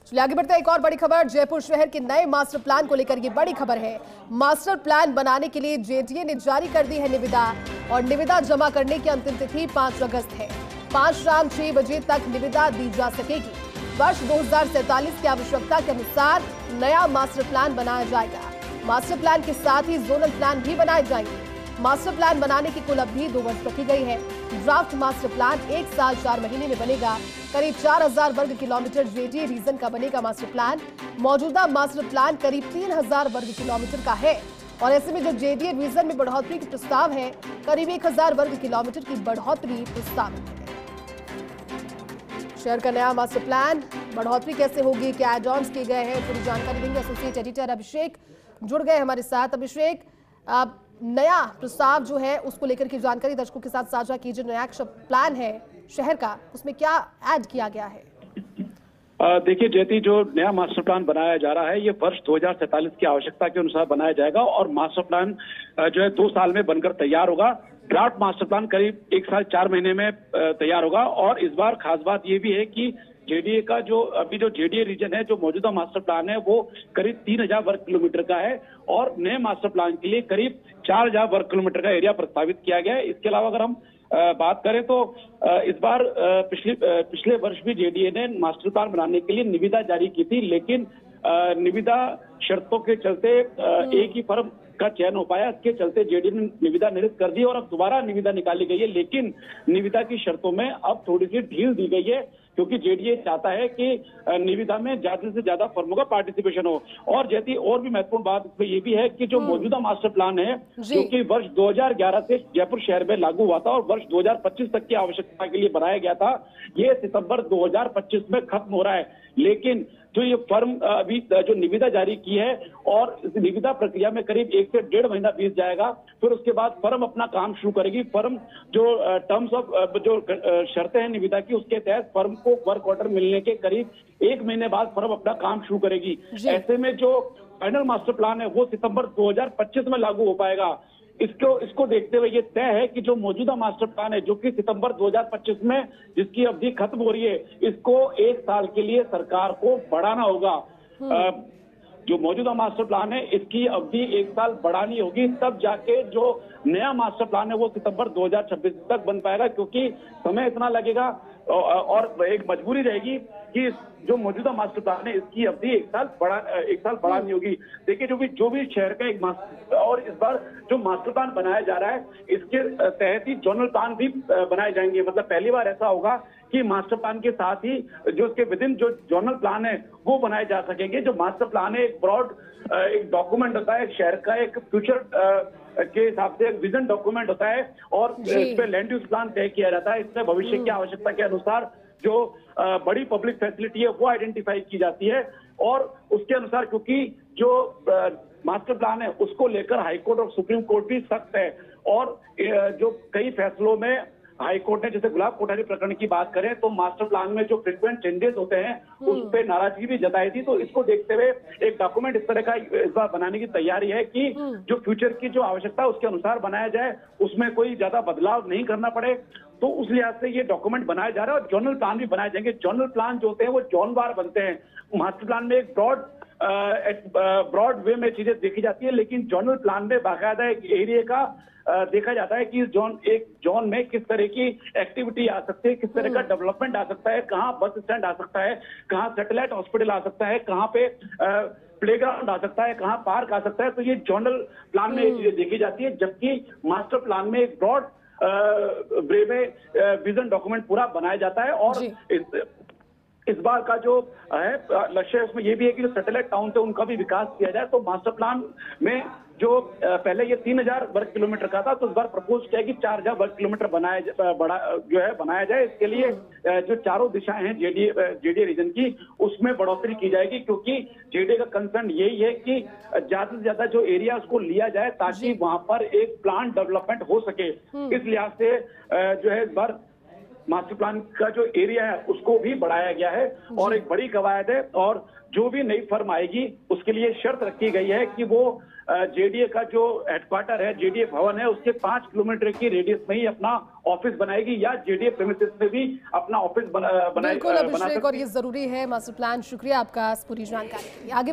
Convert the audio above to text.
चलिए आगे बढ़ते हैं। एक और बड़ी खबर, जयपुर शहर के नए मास्टर प्लान को लेकर ये बड़ी खबर है। मास्टर प्लान बनाने के लिए जेडीए ने जारी कर दी है निविदा, और निविदा जमा करने की अंतिम तिथि 5 अगस्त है। 5 शाम 6 बजे तक निविदा दी जा सकेगी। वर्ष 2047 की आवश्यकता के अनुसार नया मास्टर प्लान बनाया जाएगा। मास्टर प्लान के साथ ही जोनल प्लान भी बनाए जाएंगे। मास्टर प्लान बनाने की कुल अवधि 2 वर्ष रखी गई है। ड्राफ्ट मास्टर प्लान 1 साल 4 महीने में बनेगा। करीब 4000 वर्ग किलोमीटर जेडीए रीजन का बनेगा मास्टर प्लान। मौजूदा मास्टर प्लान करीब 3000 वर्ग किलोमीटर का है, और ऐसे में जो जेडीए रीजन में बढ़ोतरी के प्रस्ताव है, करीब 1000 वर्ग किलोमीटर की बढ़ोतरी प्रस्तावित है। शहर का नया मास्टर प्लान, बढ़ोतरी कैसे होगी, क्या एड ऑन्स किए गए हैं, पूरी जानकारी देंगे एसोसिएट एडिटर अभिषेक जुड़ गए हमारे साथ। अभिषेक, नया प्रस्ताव जो है उसको लेकर की जानकारी दर्शकों के साथ साझा कीजिए। नया प्लान है शहर का, उसमें क्या ऐड किया गया है? देखिए जयती, जो नया मास्टर प्लान बनाया जा रहा है ये वर्ष 2047 की आवश्यकता के अनुसार बनाया जाएगा, और मास्टर प्लान जो है 2 साल में बनकर तैयार होगा। ड्राफ्ट मास्टर प्लान करीब 1 साल 4 महीने में तैयार होगा। और इस बार खास बात ये भी है कि जेडीए का जो अभी जो जेडीए रीजन है, जो मौजूदा मास्टर प्लान है वो करीब 3000 वर्ग किलोमीटर का है, और नए मास्टर प्लान के लिए करीब 4000 वर्ग किलोमीटर का एरिया प्रस्तावित किया गया है। इसके अलावा अगर हम बात करें तो इस बार पिछले वर्ष भी जेडीए ने मास्टर प्लान बनाने के लिए निविदा जारी की थी, लेकिन निविदा शर्तों के चलते एक ही फर्म का चयन हो पाया। इसके चलते जेडीए ने निविदा निरस्त कर दी और अब दोबारा निविदा निकाली गई है, लेकिन निविदा की शर्तों में अब थोड़ी सी ढील दी गई है, क्योंकि जेडीए चाहता है कि निविदा में ज्यादा से ज्यादा फर्मों का पार्टिसिपेशन हो। और जैसी और भी महत्वपूर्ण बात इसमें ये भी है कि जो मौजूदा मास्टर प्लान है, जो कि वर्ष 2011 से जयपुर शहर में लागू हुआ था और वर्ष 2025 तक की आवश्यकता के लिए बनाया गया था, ये सितंबर 2025 में खत्म हो रहा है। लेकिन जो ये फर्म अभी जो निविदा जारी की है, और इस निविदा प्रक्रिया में करीब 1 से 1.5 महीना बीत जाएगा, फिर उसके बाद फर्म अपना काम शुरू करेगी। फर्म जो टर्म्स ऑफ जो शर्तें हैं निविदा की, उसके तहत फर्म को वर्क ऑर्डर मिलने के करीब 1 महीने बाद फर्म अपना काम शुरू करेगी। ऐसे में जो फाइनल मास्टर प्लान है वो सितंबर 2025 में लागू हो पाएगा। इसको देखते हुए ये तय है कि जो मौजूदा मास्टर प्लान है, जो कि सितंबर 2025 में जिसकी अवधि खत्म हो रही है, इसको 1 साल के लिए सरकार को बढ़ाना होगा। जो मौजूदा मास्टर प्लान है इसकी अवधि 1 साल बढ़ानी होगी, तब जाके जो नया मास्टर प्लान है वो सितंबर 2026 तक बन पाएगा, क्योंकि समय इतना लगेगा और एक मजबूरी रहेगी कि जो मौजूदा मास्टर प्लान है इसकी अवधि 1 साल बढ़ानी होगी। देखिए जो भी शहर का एक मास्टर, और इस बार जो मास्टर प्लान बनाया जा रहा है इसके तहत ही जोनल प्लान भी बनाए जाएंगे। मतलब पहली बार ऐसा होगा कि मास्टर प्लान के साथ ही जो उसके विदिन जो जोनल प्लान है वो बनाए जा सकेंगे। जो मास्टर प्लान है एक ब्रॉड एक डॉक्यूमेंट होता है, शहर का एक फ्यूचर के हिसाब से एक विजन डॉक्यूमेंट होता है, और इस पे लैंड यूज प्लान तय किया जाता है। इसमें भविष्य की आवश्यकता के अनुसार जो बड़ी पब्लिक फैसिलिटी है वो आइडेंटिफाई की जाती है, और उसके अनुसार क्योंकि जो मास्टर प्लान है उसको लेकर हाईकोर्ट और सुप्रीम कोर्ट भी सख्त है, और जो कई फैसलों में हाईकोर्ट ने, जैसे गुलाब कोठारी प्रकरण की बात करें तो मास्टर प्लान में जो फ्रीक्वेंट चेंजेस होते हैं उस पर नाराजगी भी जताई थी। तो इसको देखते हुए एक डॉक्यूमेंट इस तरह का इस बार बनाने की तैयारी है कि जो फ्यूचर की जो आवश्यकता है उसके अनुसार बनाया जाए, उसमें कोई ज्यादा बदलाव नहीं करना पड़े। तो उस लिहाज से ये डॉक्यूमेंट बनाया जा रहा है, और जोनल प्लान भी बनाए जाएंगे। जोनल प्लान जो होते हैं वो जोनवार बनते हैं। मास्टर प्लान में एक ब्रॉड वे में चीजें देखी जाती है, लेकिन जोनल प्लान में बाकायदा एक एरिया का देखा जाता है कि एक जोन में किस तरह की एक्टिविटी आ सकती है, किस तरह का डेवलपमेंट आ सकता है, कहाँ बस स्टैंड आ सकता है, कहाँ सैटेलाइट हॉस्पिटल आ सकता है, कहाँ पे प्लेग्राउंड आ सकता है, कहाँ पार्क आ सकता है। तो ये जोनल प्लान में ये चीजें देखी जाती है, जबकि मास्टर प्लान में एक ब्रॉड वे में विजन डॉक्यूमेंट पूरा बनाया जाता है। और इस बार का जो है लक्ष्य उसमें ये भी है कि जो सैटेलाइट टाउन थे उनका भी विकास किया जाए। तो मास्टर प्लान में जो पहले ये 3000 वर्ग किलोमीटर का था, तो इस बार प्रपोज किया कि 4000 वर्ग किलोमीटर बनाया जाए। इसके लिए जो चारों दिशाएं हैं जेडीए रीजन की, उसमें बढ़ोतरी की जाएगी, क्योंकि जेडीए का कंसर्न यही है कि ज्यादा से ज्यादा जो एरिया उसको लिया जाए ताकि वहां पर एक प्लान डेवलपमेंट हो सके। इस लिहाज से जो है इस बार मास्टर प्लान का जो एरिया है उसको भी बढ़ाया गया है और एक बड़ी कवायद है। और जो भी नई फर्म आएगी उसके लिए शर्त रखी गई है कि वो जेडीए का जो हेडक्वार्टर है, जेडीए भवन है, उसके 5 किलोमीटर की रेडियस में ही अपना ऑफिस बनाएगी या जेडीए प्रेमिसेस में भी अपना ऑफिस बिल्कुल अभिषेक, और ये जरूरी है मास्टर प्लान। शुक्रिया आपका पूरी जानकारी के लिए। आगे